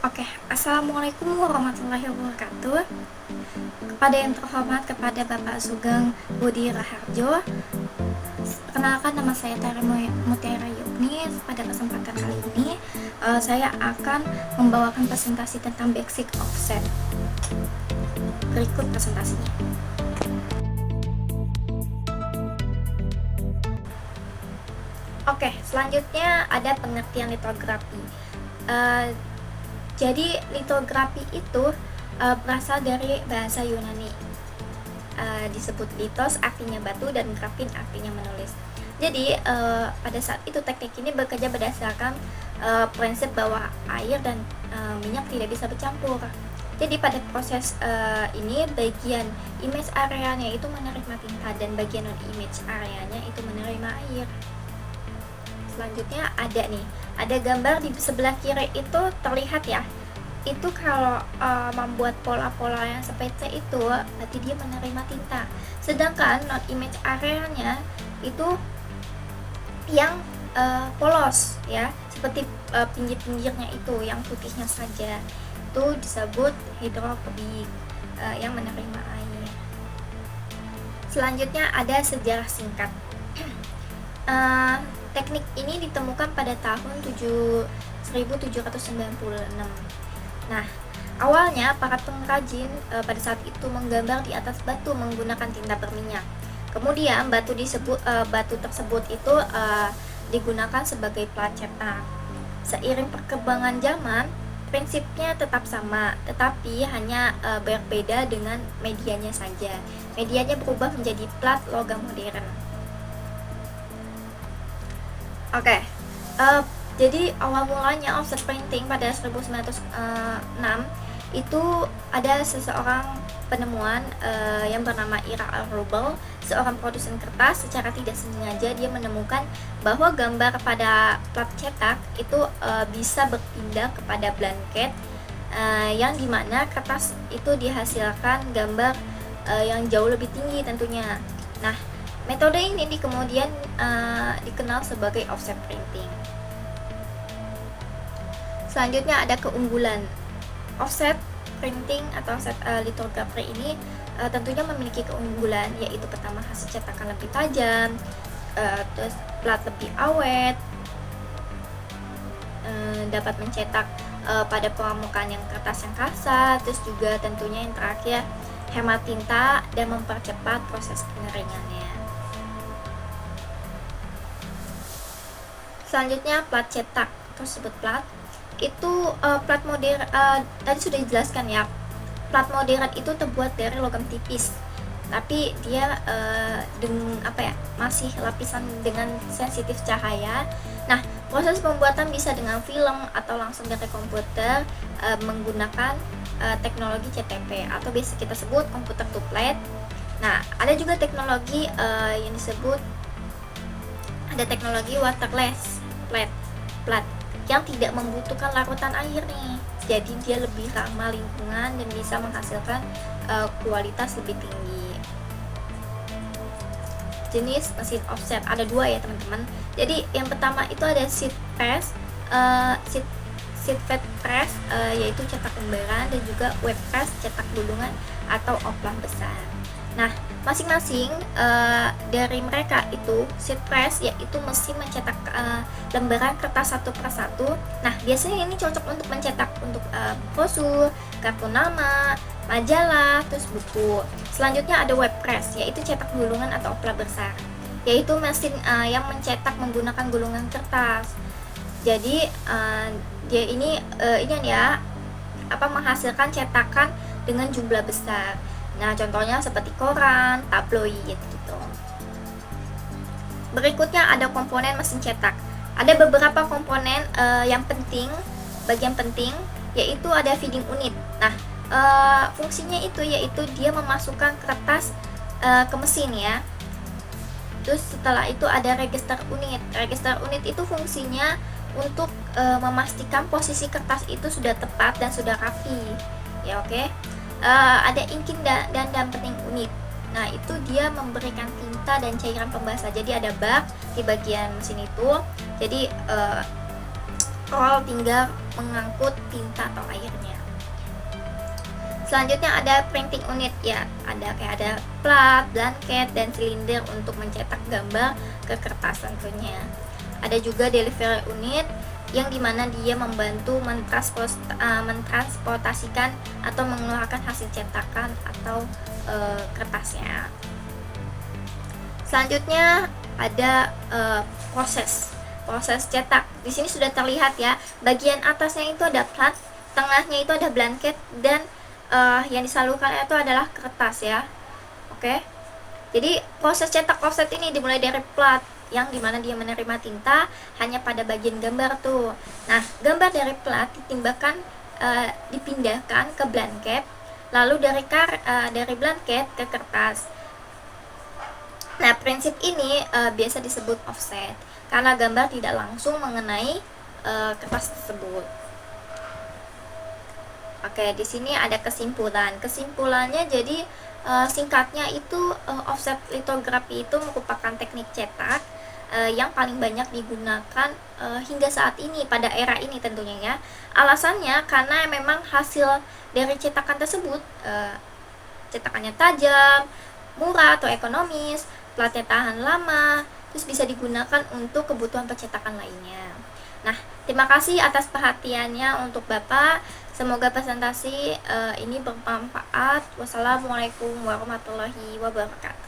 Oke, Assalamualaikum warahmatullahi wabarakatuh. Kepada yang terhormat, kepada Bapak Sugeng Budi Raharjo, perkenalkan nama saya Tara Mutiara Yukni. Pada kesempatan kali ini, saya akan membawakan presentasi tentang basic offset. Berikut presentasinya. Oke, selanjutnya ada pengertian litografi. Jadi litografi itu berasal dari bahasa Yunani, disebut litos artinya batu dan grafin artinya menulis. Jadi pada saat itu teknik ini bekerja berdasarkan prinsip bahwa air dan minyak tidak bisa bercampur. Jadi pada proses ini bagian image areanya itu menerima tinta dan bagian non image areanya itu menerima air. Selanjutnya ada gambar di sebelah kiri itu terlihat ya, itu kalau membuat pola-pola yang seperti itu berarti dia menerima tinta, sedangkan non image areanya itu yang polos ya, seperti pinggir-pinggirnya itu yang putihnya saja, itu disebut hidrofobik yang menerima air. Selanjutnya ada sejarah singkat. Teknik ini ditemukan pada tahun 1796. Nah, awalnya para pengrajin pada saat itu menggambar di atas batu menggunakan tinta berminyak. Kemudian batu tersebut itu digunakan sebagai plat cetak. Seiring perkembangan zaman, prinsipnya tetap sama, tetapi hanya berbeda dengan medianya saja. Medianya berubah menjadi plat logam modern. Oke, jadi awal mulanya offset printing pada 1906 itu ada seseorang penemuan yang bernama Ira Al-Rubel, seorang produsen kertas. Secara tidak sengaja dia menemukan bahwa gambar pada plat cetak itu bisa berpindah kepada blanket, yang dimana kertas itu dihasilkan gambar yang jauh lebih tinggi tentunya. Nah, metode ini kemudian dikenal sebagai offset printing. Selanjutnya ada keunggulan. Offset printing atau offset litografi ini tentunya memiliki keunggulan, yaitu pertama hasil cetakan lebih tajam, terus plat lebih awet, dapat mencetak pada permukaan yang kertas yang kasar, terus juga tentunya yang terakhir hemat tinta dan mempercepat proses pengeringannya. Selanjutnya plat cetak tersebut plat itu plat modern, tadi sudah dijelaskan ya, plat modern itu terbuat dari logam tipis, tapi dia masih lapisan dengan sensitif cahaya. Nah, proses pembuatan bisa dengan film atau langsung dari komputer menggunakan teknologi CTP atau biasa kita sebut komputer to plate. Nah, ada juga teknologi yang disebut waterless plat yang tidak membutuhkan larutan air nih, jadi dia lebih ramah lingkungan dan bisa menghasilkan kualitas lebih tinggi. Jenis mesin offset ada dua ya teman-teman. Jadi yang pertama itu ada sheet press, sheet fed press, yaitu cetak lembaran, dan juga wet press cetak gulungan atau oplah besar. Nah, masing-masing dari mereka itu sheet press yaitu mesin mencetak lembaran kertas satu persatu. Nah, biasanya ini cocok untuk mencetak untuk brosur, kartu nama, majalah, terus buku. Selanjutnya ada wet press yaitu cetak gulungan atau oplah besar, yaitu mesin yang mencetak menggunakan gulungan kertas. Jadi dia ini menghasilkan cetakan dengan jumlah besar. Nah, contohnya seperti koran, tabloid gitu. Berikutnya ada komponen mesin cetak. Ada beberapa komponen bagian penting yaitu ada feeding unit. Nah, fungsinya itu yaitu dia memasukkan kertas ke mesin ya. Terus setelah itu ada register unit. Register unit itu fungsinya untuk memastikan posisi kertas itu sudah tepat dan sudah rapi. Ya, oke. Ada inking dan dampening unit. Nah, itu dia memberikan tinta dan cairan pembasah. Jadi ada bak di bagian mesin itu. Jadi roll tinggal mengangkut tinta atau airnya. Selanjutnya ada printing unit ya, ada plat, blanket, dan silinder untuk mencetak gambar ke kertas tentunya. Ada juga delivery unit yang dimana dia membantu mentransportasikan atau mengeluarkan hasil cetakan atau kertasnya. Selanjutnya ada proses cetak. Di sini sudah terlihat ya, bagian atasnya itu ada plat, tengahnya itu ada blanket, dan yang disalurkan itu adalah kertas ya. Oke, jadi proses cetak offset ini dimulai dari plat yang dimana dia menerima tinta hanya pada bagian gambar tuh. Nah, gambar dari plat dipindahkan ke blanket, lalu dari blanket ke kertas. Nah, prinsip ini biasa disebut offset karena gambar tidak langsung mengenai kertas tersebut. Oke, di sini ada kesimpulan. Kesimpulannya jadi singkatnya itu offset litografi itu merupakan teknik cetak yang paling banyak digunakan hingga saat ini pada era ini tentunya ya. Alasannya karena memang hasil dari cetakan tersebut cetakannya tajam, murah atau ekonomis, platnya tahan lama, terus bisa digunakan untuk kebutuhan percetakan lainnya. Nah, terima kasih atas perhatiannya untuk Bapak. Semoga presentasi ini bermanfaat. Wassalamualaikum warahmatullahi wabarakatuh.